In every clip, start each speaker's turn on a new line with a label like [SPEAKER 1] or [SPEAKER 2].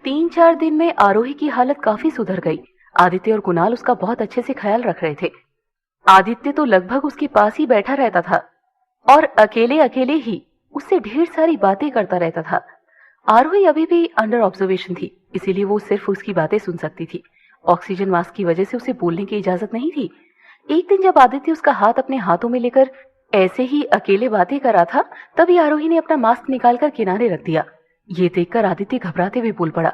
[SPEAKER 1] 3-4 दिन में आरोही की हालत काफी सुधर गई। आदित्य और कुणाल उसका बहुत अच्छे से ख्याल रख रहे थे। आदित्य तो लगभग उसके पास ही बैठा रहता था और अकेले अकेले ही उससे ढेर सारी बातें करता रहता था। आरोही अभी भी अंडर ऑब्जर्वेशन थी, इसीलिए वो सिर्फ उसकी बातें सुन सकती थी। ऑक्सीजन मास्क की वजह से उसे बोलने की इजाजत नहीं थी। एक दिन जब आदित्य उसका हाथ अपने हाथों में लेकर ऐसे ही अकेले बातें कर रहा था, तभी आरोही ने अपना मास्क निकालकर किनारे रख दिया। ये देखकर आदित्य घबराते हुए बोल पड़ा,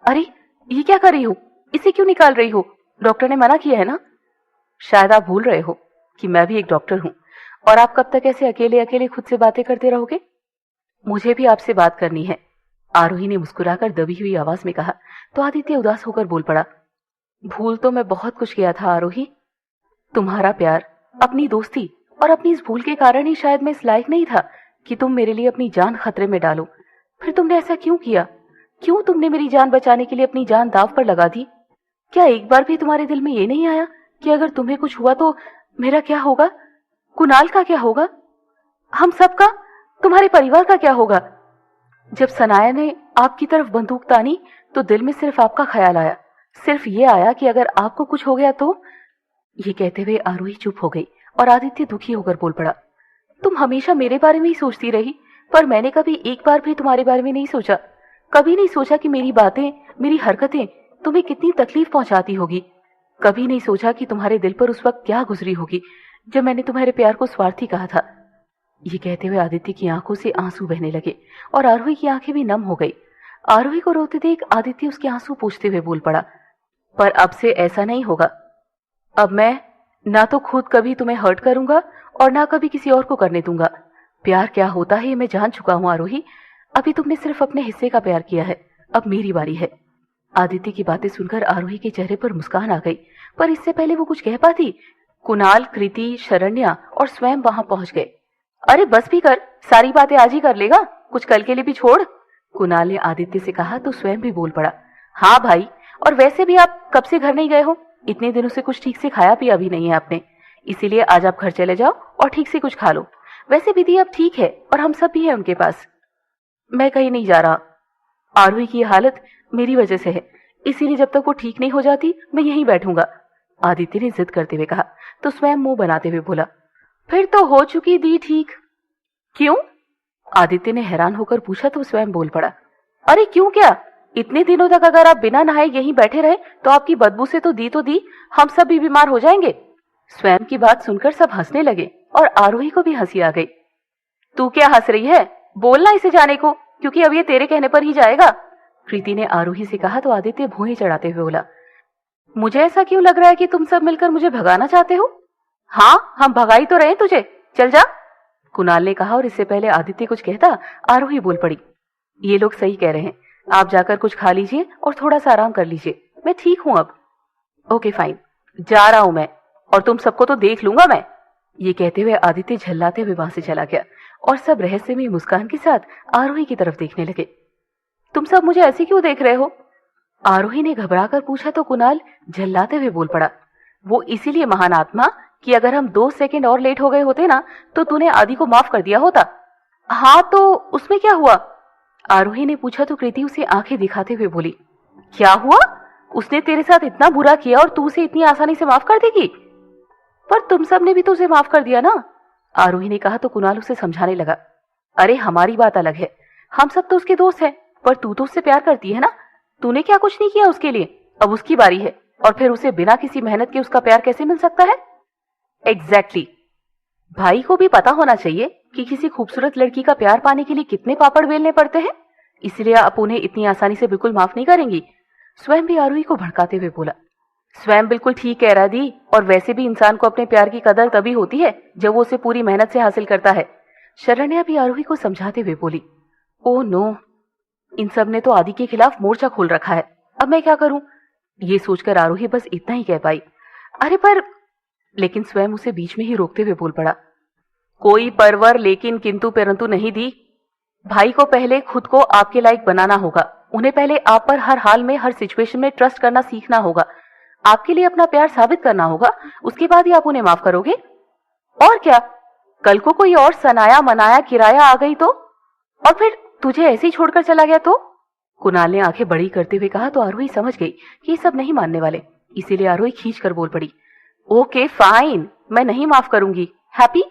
[SPEAKER 1] अरे ये क्या कर रही हो? इसे क्यों निकाल रही हो? डॉक्टर ने मना किया है ना? शायद आप भूल रहे हो कि मैं भी एक डॉक्टर हूँ। और आप कब तक ऐसे अकेले अकेले खुद से बातें करते रहोगे? मुझे भी आपसे बात करनी है, आरोही ने मुस्कुराकर दबी हुई आवाज में कहा। तो आदित्य उदास होकर बोल पड़ा, भूल तो मैं बहुत कुछ किया था आरोही। तुम्हारा प्यार, अपनी दोस्ती और अपनी इस भूल के कारण ही शायद मैं इस लायक नहीं था कि तुम मेरे लिए अपनी जान खतरे में डालो। फिर तुमने ऐसा क्यों किया? क्यों तुमने मेरी जान बचाने के लिए अपनी जान दांव पर लगा दी? क्या एक बार भी तुम्हारे दिल में ये नहीं आया कि अगर तुम्हें कुछ हुआ तो मेरा क्या होगा? कुणाल का क्या होगा? हम सबका, तुम्हारे परिवार का क्या होगा? जब सनाया ने आपकी तरफ बंदूक तानी तो दिल में सिर्फ आपका ख्याल आया। सिर्फ ये आया कि अगर आपको कुछ हो गया तो। ये कहते हुए आरोही चुप हो गई और आदित्य दुखी होकर बोल पड़ा, तुम हमेशा मेरे बारे में ही सोचती रही, पर मैंने कभी एक बार भी तुम्हारे बारे में नहीं सोचा। कभी नहीं सोचा कि मेरी बातें, मेरी हरकतें तुम्हें कितनी तकलीफ पहुंचाती होगी। कभी नहीं सोचा कि तुम्हारे दिल पर उस वक्त क्या गुजरी होगी जब मैंने तुम्हारे प्यार को स्वार्थी कहा था। ये कहते हुए आदित्य की आंखों से आंसू बहने लगे और आरोही की आंखें भी नम हो गई। आरोही को रोते देख आदित्य उसके आंसू पोंछते हुए बोल पड़ा, पर अब से ऐसा नहीं होगा। अब मैं ना तो खुद कभी तुम्हें हर्ट करूंगा और ना कभी किसी और को करने दूंगा। प्यार क्या होता है ये मैं जान चुका हूं आरोही। अभी तुमने सिर्फ अपने हिस्से का प्यार किया है, अब मेरी बारी है। आदित्य की बातें सुनकर आरोही के चेहरे पर मुस्कान आ गई, पर इससे पहले वो कुछ कह पाती, कुणाल, कृति, शरण्या और स्वयं वहां पहुंच गए। अरे बस भी कर, सारी बातें आज ही कर लेगा, कुछ कल के लिए भी छोड़, कुणाल ने आदित्य से कहा तो स्वयं भी बोल पड़ा, हाँ भाई, और वैसे भी आप कब से घर नहीं गए हो? इतने दिनों से कुछ ठीक से खाया पिया भी नहीं है आपने, इसीलिए आज आप घर चले जाओ और ठीक से कुछ खा लो। वैसे विधि अब ठीक है और हम सब भी हैं उनके पास। मैं कहीं नहीं जा रहा। आरोही की हालत मेरी वजह से है, इसीलिए जब तक वो ठीक नहीं हो जाती मैं यहीं बैठूंगा, आदित्य ने जिद करते हुए कहा। तो स्वयं मुंह बनाते हुए बोला, फिर तो हो चुकी दी ठीक। क्यों? आदित्य ने हैरान होकर पूछा तो स्वयं बोल पड़ा, अरे क्यों क्या? इतने दिनों तक अगर आप बिना नहाए यहीं बैठे रहे तो आपकी बदबू से तो दी, हम सब भी बीमार हो जाएंगे। स्वयं की बात सुनकर सब हंसने लगे और आरोही को भी हंसी आ गई। तू क्या हंस रही है? बोलना इसे जाने को, क्योंकि अब ये तेरे कहने पर ही जाएगा, कृति ने आरोही से कहा तो आदित्य भौहें चढ़ाते हुए बोला, मुझे ऐसा क्यों लग रहा है कि तुम सब मिलकर मुझे भगाना चाहते हो? हाँ, हम भगाई तो रहे तुझे, चल जा, कुणाल ने कहा। और इससे पहले आदित्य कुछ कहता आरोही बोल पड़ी, ये लोग सही कह रहे हैं, आप जाकर कुछ खा लीजिए और थोड़ा सा आराम कर लीजिए, मैं ठीक हूं अब। ओके फाइन, जा रहा हूं मैं, और तुम सबको तो देख लूंगा मैं। ये कहते हुए आदित्य झल्लाते हुए वहां से चला गया और सब रहस्यमयी मुस्कान के साथ आरोही की तरफ देखने लगे। तुम सब मुझे ऐसे क्यों देख रहे हो? आरोही ने घबराकर पूछा तो कुणाल झल्लाते हुए बोल पड़ा, वो इसीलिए महान आत्मा कि अगर हम 2 सेकंड और लेट हो गए होते ना तो तूने आदि को माफ कर दिया होता। हाँ तो उसमें क्या हुआ? आरोही ने पूछा तो कृति उसे आंखें दिखाते हुए बोली, क्या हुआ? उसने तेरे साथ इतना बुरा किया और तू उसे इतनी आसानी से माफ कर देगी? पर तुम सब ने भी तो उसे माफ कर दिया ना, आरोही ने कहा तो कुणाल उसे समझाने लगा, अरे हमारी बात अलग है, हम सब तो उसके दोस्त हैं, पर तू तो उससे प्यार करती है ना, तूने क्या कुछ नहीं किया उसके लिए, अब उसकी बारी है, और फिर उसे बिना किसी मेहनत के उसका प्यार कैसे मिल सकता है? एग्जैक्टली भाई को भी पता होना चाहिए कि किसी खूबसूरत लड़की का प्यार पाने के लिए कितने पापड़ बेलने पड़ते हैं, इसलिए आप उन्हें इतनी आसानी से बिल्कुल माफ नहीं करेंगी, स्वयं भी आरोही को भड़काते हुए बोला। स्वयं बिल्कुल ठीक कह रहा दी, और वैसे भी इंसान को अपने प्यार की कदर तभी होती है जब वो उसे पूरी मेहनत से हासिल करता है, शरण्या भी आरोही को समझाते हुए बोली। ओ नो, इन सब ने तो आदि के खिलाफ मोर्चा खोल रखा है, अब मैं क्या करूं? ये सोचकर आरोही बस इतना ही कह पाई, अरे पर, लेकिन स्वयं उसे बीच में ही रोकते हुए बोल पड़ा, कोई परवर लेकिन किंतु परंतु नहीं दी, भाई को पहले खुद को आपके लायक बनाना होगा, उन्हें पहले आप पर हर हाल में, हर सिचुएशन में ट्रस्ट करना सीखना होगा, आपके लिए अपना प्यार साबित करना होगा, उसके बाद ही आप उन्हें माफ करोगे। और क्या, कल को कोई और सनाया मनाया किराया आ गई तो, और फिर तुझे ऐसे ही छोड़कर चला गया तो? कुणाल ने आंखें बड़ी करते हुए कहा तो आरोही समझ गई कि ये सब नहीं मानने वाले, इसीलिए आरोही खींच कर बोल पड़ी, ओके फाइन, मैं नहीं माफ करूंगी। हैप्पी?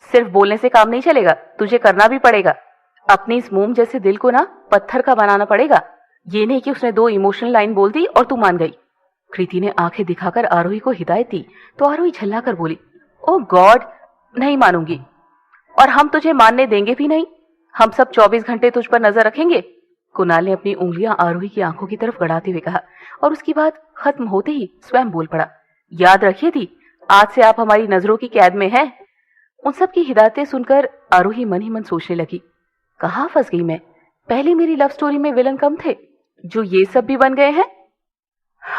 [SPEAKER 1] सिर्फ बोलने से काम नहीं चलेगा, तुझे करना भी पड़ेगा। अपने इस मोम जैसे दिल को ना पत्थर का बनाना पड़ेगा। ये नहीं कि उसने 2 इमोशनल लाइन बोल दी और तू मान गई। कृति ने आंखें दिखाकर आरोही को हिदायत दी तो आरोही झल्ला कर बोली, ओह गॉड, नहीं मानूंगी, और हम तुझे मानने देंगे भी नहीं। हम सब 24 घंटे तुझ पर नजर रखेंगे। कुणाल ने अपनी उंगलियां आरोही की आंखों की तरफ गड़ाते हुए कहा और उसकी बात खत्म होते ही स्वयं बोल पड़ा, याद रखिए दी, आज से आप हमारी नजरों की कैद में हैं। उन सब की हिदायतें सुनकर आरोही मन ही मन सोचने लगी, कहाँ फंस गई मैं? पहले मेरी लव स्टोरी में विलन कम थे, जो ये सब भी बन गए हैं।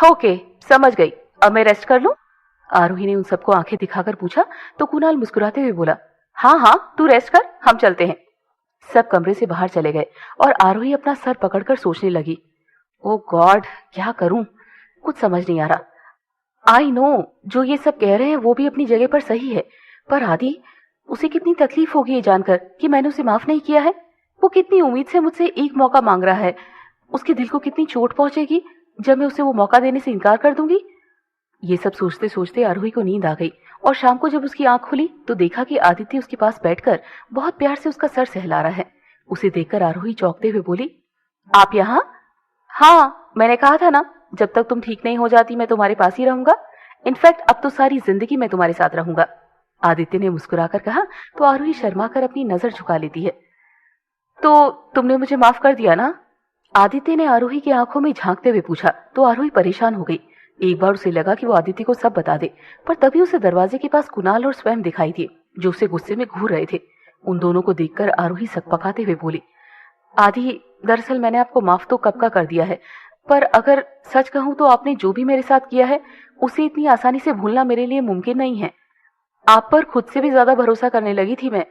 [SPEAKER 1] ओके, समझ गई, अब मैं रेस्ट कर लूं? आरोही ने उन सबको आंखें दिखाकर पूछा तो कुणाल मुस्कुराते हुए बोला, हाँ हाँ तू रेस्ट कर, हम चलते हैं। सब कमरे से बाहर चले गए और आरोही अपना सर पकड़कर सोचने लगी, ओ गॉड, क्या करूं? कुछ समझ नहीं आ रहा। आई नो, जो ये सब कह रहे हैं वो भी अपनी जगह पर सही है, पर आदि, उसे कितनी तकलीफ होगी ये जानकर कि मैंने उसे माफ नहीं किया है। वो कितनी उम्मीद से मुझसे एक मौका मांग रहा है। उसके दिल को कितनी चोट पहुंचेगी जब मैं उसे वो मौका देने से इनकार कर दूंगी। ये सब सोचते सोचते आरोही को नींद आ गई और शाम को जब उसकी आंख खुली तो देखा कि आदित्य उसके पास बैठकर बहुत प्यार से उसका सर सहला रहा है। उसे देखकर आरोही चौंकते हुए बोली, आप यहाँ? हाँ, मैंने कहा था ना, जब तक तुम ठीक नहीं हो जाती मैं तुम्हारे पास ही रहूंगा। इनफैक्ट अब तो सारी जिंदगी मैं तुम्हारे साथ रहूंगा। आदित्य ने मुस्कुराकर कहा तो आरोही शर्मा कर अपनी नजर झुका लेती है। तो तुमने मुझे माफ कर दिया ना? आदित्य ने आरोही की आंखों में झांकते हुए पूछा तो आरोही परेशान हो गई। एक बार उसे लगा कि वो आदित्य को सब बता दे, पर तभी उसे दरवाजे के पास कुणाल और स्वयं दिखाई दिए जो उसे गुस्से में घूर रहे थे। उन दोनों को देखकर आरोही सकपकाते हुए बोली, आदि, दरअसल मैंने आपको माफ तो कब का कर दिया है, पर अगर सच कहूं तो आपने जो भी मेरे साथ किया है उसे इतनी आसानी से भूलना मेरे लिए मुमकिन नहीं है। आप पर खुद से भी ज्यादा भरोसा करने लगी थी मैं।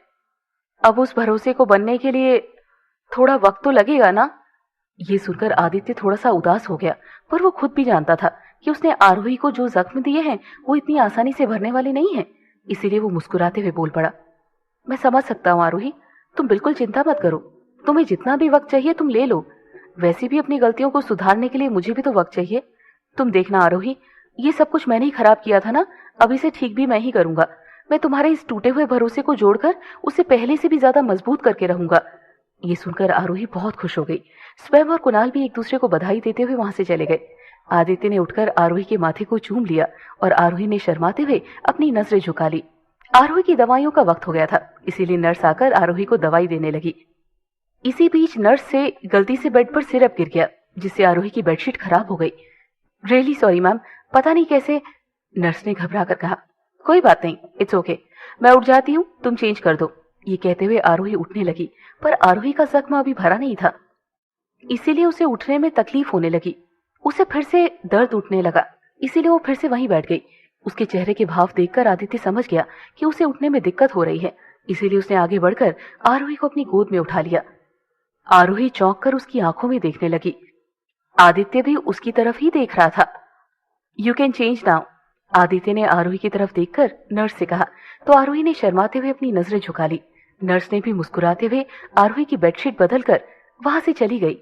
[SPEAKER 1] अब उस भरोसे को बनने के लिए थोड़ा वक्त तो लगेगा ना? ये सुनकर आदित्य थोड़ा सा उदास हो गया, पर वो खुद भी जानता था कि उसने आरोही को जो जख्म दिए हैं वो इतनी आसानी से भरने वाले नहीं हैं। इसीलिए वो मुस्कुराते हुए बोल पड़ा, मैं समझ सकता हूँ आरोही, तुम बिल्कुल चिंता मत करो। तुम्हें जितना भी वक्त चाहिए तुम ले लो। वैसे भी अपनी गलतियों को सुधारने के लिए मुझे भी तो वक्त चाहिए। तुम देखना आरोही, ये सब कुछ मैंने ही खराब किया था ना, अब इसे ठीक भी मैं ही करूंगा। मैं तुम्हारे इस टूटे हुए भरोसे को जोड़कर उसे पहले से भी ज्यादा मजबूत करके रहूंगा। ये सुनकर आरोही बहुत खुश हो गई। स्वयं और कुणाल भी एक दूसरे को बधाई देते हुए वहां से चले गए। आदित्य ने उठकर आरोही के माथे को चूम लिया और आरोही ने शर्माते हुए अपनी नजरें झुका ली। आरोही की दवाइयों का वक्त हो गया था, इसीलिए नर्स आकर आरोही को दवाई देने लगी। इसी बीच नर्स से गलती से बेड पर सिरप गिर गया, जिससे आरोही की बेडशीट खराब हो गई। रियली सॉरी मैम, पता नहीं कैसे, नर्स ने घबरा कर कहा। कोई बात नहीं, इट्स ओके, मैं उठ जाती हूँ, तुम चेंज कर दो। ये कहते हुए आरोही उठने लगी, पर आरोही का जख्म अभी भरा नहीं था, इसीलिए उसे उठने में तकलीफ होने लगी। उसे फिर से दर्द उठने लगा, इसीलिए वो फिर से वहीं बैठ गई। उसके चेहरे के भाव देखकर आदित्य समझ गया कि उसे उठने में दिक्कत हो रही है, इसीलिए उसने आगे बढ़कर आरोही को अपनी गोद में उठा लिया। आरोही चौंक कर उसकी आंखों में देखने लगी। आदित्य भी उसकी तरफ ही देख रहा था। You can change now, Aditya ने आरोही की तरफ देखकर नर्स से कहा, तो आरोही ने शर्माते हुए अपनी नजरें झुका ली। नर्स ने भी मुस्कुराते हुए आरोही की बेडशीट बदलकर वहां से चली गई।